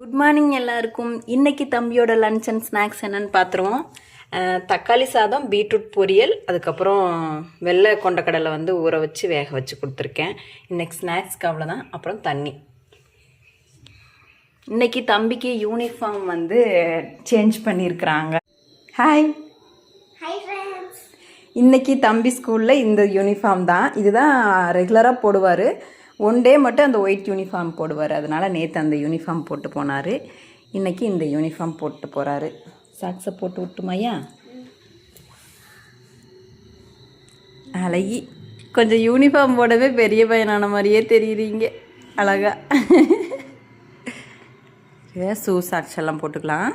Good morning எல்லாருக்கும். இன்னைக்கு தம்பியோட லன்ச் அண்ட் ஸ்நாக்ஸ் என்னன்னு பார்த்துருவோம். தக்காளி சாதம், பீட்ரூட் பொரியல், அதுக்கப்புறம் வெள்ளை கொண்டக்கடலை ஊற வச்சு வேக வச்சு கொடுத்துருக்கேன். இன்னைக்கு ஸ்நாக்ஸ்க்கு அவ்வளோதான். அப்புறம் தண்ணி. இன்னைக்கு தம்பிக்கு யூனிஃபார்ம் சேஞ்ச் பண்ணியிருக்கிறாங்க. Hi hi friends. இன்னைக்கு தம்பி ஸ்கூலில் இந்த யூனிஃபார்ம் தான். இதுதான் ரெகுலராக போடுவார். ஒன் டே மட்டும் அந்த ஒயிட் யூனிஃபார்ம் போடுவார். அதனால் நேற்று அந்த யூனிஃபார்ம் போட்டு போனார். இன்றைக்கி இந்த யூனிஃபார்ம் போட்டு போகிறாரு. சாக்ஸை போட்டு விட்டுமையா? அழகி. கொஞ்சம் யூனிஃபார்ம் போடவே பெரிய பையனான மாதிரியே தெரியுறீங்க. அழகா. ஷூ சாக்ஸ் எல்லாம் போட்டுக்கலாம்.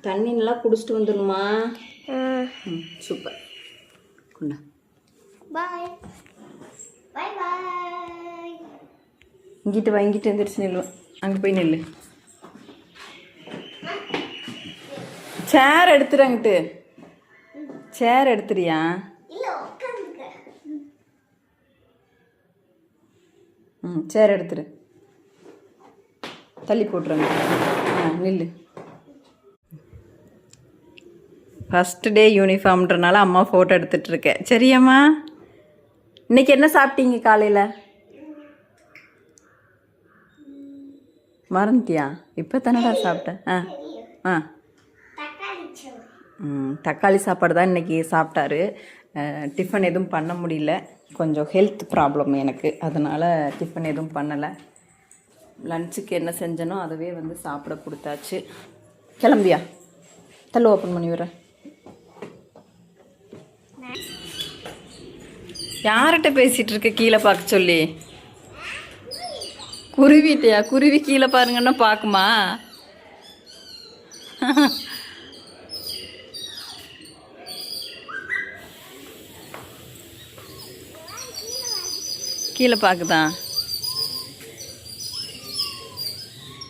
தண்ணிலாம் குடிச்சிட்டு வந்துடணுமா? சூப்பர். குண்டா. பாய் பாய் பாய். இங்கிட்டு வா, இங்கிட்டு வந்துருச்சு. நில்லுவேன். அங்கே போய் நில்லு. சேர் எடுத்துறங்கிட்டு. சேர் எடுத்துறியா? சேர் எடுத்துரு. தள்ளி போட்டுருங்க. நில்லு. ஃபஸ்ட்டு டே யூனிஃபார்ம்ன்றனால அம்மா ஃபோட்டோ எடுத்துகிட்ருக்கேன். சரியாம்மா? இன்றைக்கி என்ன சாப்பிட்டீங்க காலையில்? மறந்துட்டியா? இப்போ தானடா சாப்பிட்டேன். தக்காளி சாப்பாடு தான் இன்றைக்கி சாப்பிட்டாரு. டிஃபன் எதுவும் பண்ண முடியல. கொஞ்சம் ஹெல்த் ப்ராப்ளம் எனக்கு. அதனால் டிஃபன் எதுவும் பண்ணலை. லன்ச்சுக்கு என்ன செஞ்சனோ அதுவே சாப்பிட கொடுத்தாச்சு. கிளம்பியா? தள்ளு ஓப்பன் பண்ணி விடுறேன். யார்கிட்ட பேசிகிட்டு இருக்க? கீழே பார்க்க சொல்லி. குருவிட்டையா? குருவி கீழே பாருங்கன்னா பார்க்குமா? கீழே பார்க்குதான்.